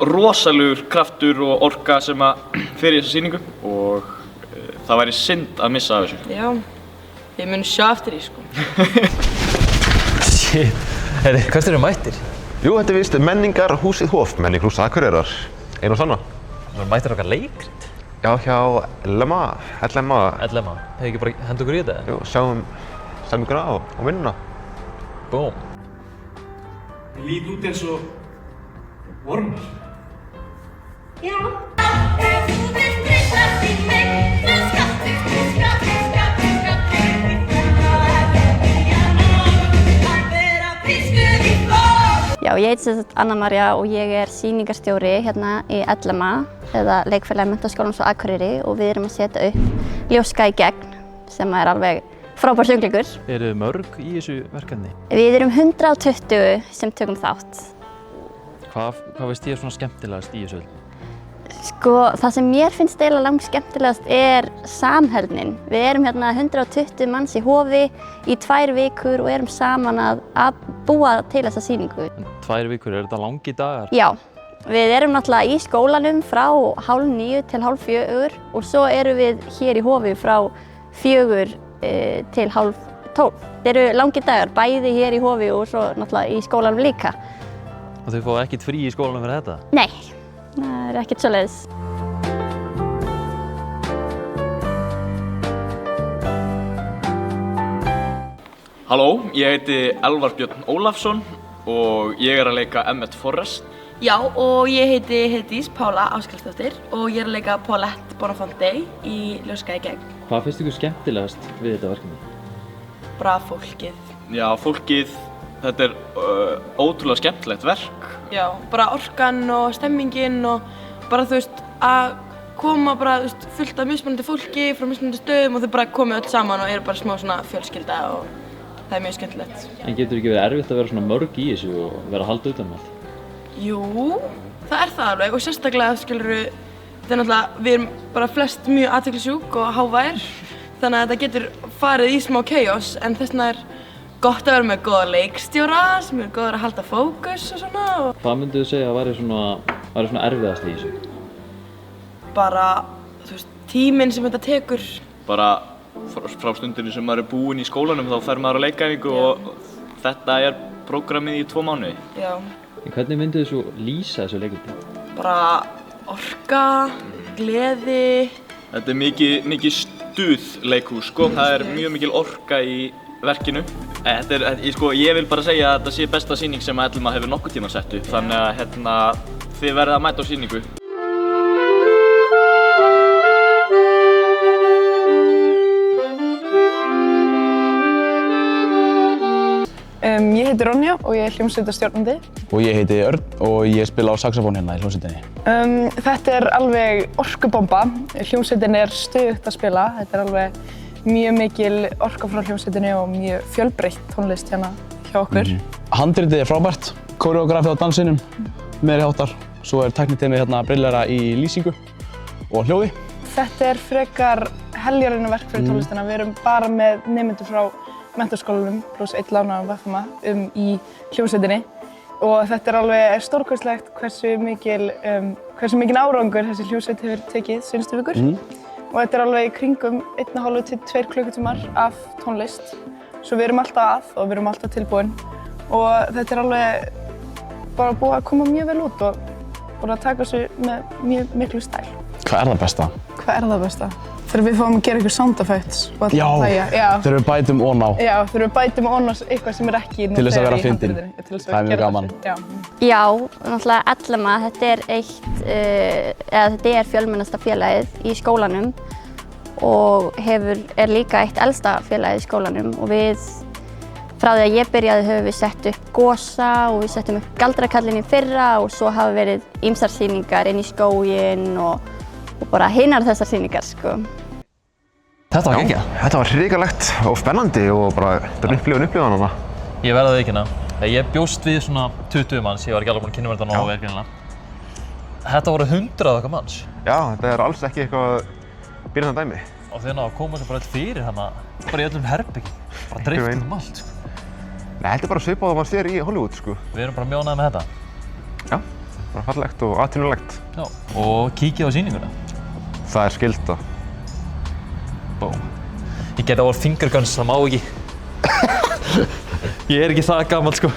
rosalegur kraftur og orka sem að fer í þessa sýningu og það væri synd að missa af þessu. Já, ég mun sjá eftir því, sko. Shit, hvert eru mættir? Jú, þetta er víst menningarhúsið Hof, menningarhús Akureyrar, einu og sanna. Það mættir okkar leikrit? Já, hjá LMA. LMA? Hefur ekki bara henda okkur í þetta? Jú, sjáum stemninguna og vinnuna. Búm. Ég lít út eins og ormur. Já. Ef þú vilt breytast í mig, þá skaltu að vera piskuð í flóð. Já, ég heiti sem sagt Anna María og ég er sýningarstjóri hérna í LMA eða Leikfélagi Menntaskólans á Akureyri og við erum að setja upp Ljóska í gegn sem er alveg frábær söngleikur. Eru þið mörg í þessu verkefni? Við erum 120 sem tökum þátt. Hvað veist þér svona skemmtilegast í þessu? Sko, það sem mér finnst eiginlega langt skemmtilegast er samheldnin. Við erum hérna 120 manns í Hofi í 2 vikur og erum saman að búa til þessa sýningu. 2 vikur, eru þetta langir dagar? Já, við erum náttúrulega í skólanum frá 8:30 til 3:30 og svo erum við hér í Hofi frá 4 til 11:30. Þetta eru langir dagar, bæði hér í Hofi og svo náttúrulega í skólanum líka. Og þau fá ekkert frí í skólanum fyrir þetta? Nei, það er ekkert svoleiðis. Halló, ég heiti Elvar Björn Ólafsson og ég er að leika Emmett Forrest. Já, og ég heiti Heiðdís Pála Áskarlsdóttir og ég er að leika Paulette Bonafante í Ljóska í gegn. Hvað finnst ykkur skemmtilegast við þetta verkefni? Bara fólkið. Já, fólkið, þetta er ótrúlega skemmtilegt verk. Já, bara orkan og stemmingin og bara þú veist að koma bara fullt af mismunandi fólki frá mismunandi stöðum og þau bara komið öll saman og eru bara smá svona fjölskylda og það er mjög skemmtilegt. En getur ekki verið erfitt að vera svona mörg í þessu og vera að halda utan um allt? Jú, það er það alveg og sérstaklega skilurðu, þetta er náttúrulega, við erum bara flest mjög athyglisjúk og hávær þannig að þetta getur farið í smá chaos en þess vegna er gott að vera með góða leikstjóra sem er góður að halda fókus og svona. Hvað mynduð þið segja að væri svona erfiðast í þessu? Bara, þú veist, tíminn sem þetta tekur. Bara frá stundinni sem maður er búinn í skólanum þá fer maður á leikæfingu og þetta er prógrammið í 2 mánuði. Já. En hvernig mynduð þið svo lýsa þessu leikriti? Bara orka, gleði. Þetta er mikið stuð leikhús, sko. Það er mjög mikil orka í verkinu. Ég vil bara segja að þetta sé besta sýning sem að LMA hefur nokkuð tíma sett upp. Þannig að þið verðið að mæta á sýningu. Ég heiti Ronja og ég er hljómsveitarstjórnandi. Og ég heiti Örn og ég spila á saxofón hérna í hljómsveitinni. Þetta er alveg orkubomba. Hljómsveitin er stöðugt að spila. Þetta er alveg mjög mikil orka frá hljómsveitinni og mjög fjölbreytt tónlist hérna hjá okkur. Handritið er frábært, kóreografið á dansinum, meiri háttar. Svo er tækniteymið hérna brillera í lýsingu og hljóði. Þetta er frekar heljarinnu verk fyrir tónlistina. Við erum bara með nemendur frá Menntaskólanum pluss 1 lánaðan VFMA í hljómsveitinni og þetta er alveg stórkostlegt hversu mikinn árangur þessi hljómsveit hefur tekið síðustu vikur. Og þetta er alveg í kringum 1,5 til 2 klukkutímar af tónlist. Svo við erum alltaf að og við erum alltaf tilbúin og þetta er alveg bara búið að koma mjög vel út og búið að taka þessu með mjög miklu stæl. Hvað er það besta? Hvað er það besta? Þegar við fáum að gera eitthvað sound effects og allir Já, þegar við bætum on á. Já, þegar við bætum on á eitthvað sem er ekki Til þess að vera fyndin. Það er mjög gaman. Já, náttúrulega LMA, þetta er fjölmennasta félagið í skólanum og er líka eitt elsta félagið í skólanum og við, frá því að ég byrjaði höfum við sett upp Gosa og við settum upp Galdrakallinn í fyrra og svo hafa verið ýmsar sýningar inn í skóginn og bara hinar þessar sýningar, sko. Þetta var geggjað. Þetta var hrikalegt og spennandi og bara þetta er upplifun hana. Ég verði að viðurkenna. Ég bjóst við svona 20 manns, ég var ekki alveg búinn að kynna mér þetta nógu vel greinilega. Þetta voru 100 okkar manns. Já, þetta er alls ekki eitthvað byrjandi dæmi. Og þau náðu að koma sér bara öll fyrir hana, bara í öllum herbergi. Bara dreift allt, sko. Nei, þetta er bara svipað að maður sér í Hollywood, sko. Við erum bara mjög ánægðir með þetta. Já. bara fallegt og atvinnulegt. Já, og kíkið á sýninguna. Það er skylda. Bóm. Ég geta all finger guns, það má ekki. Ég er ekki það gamall sko.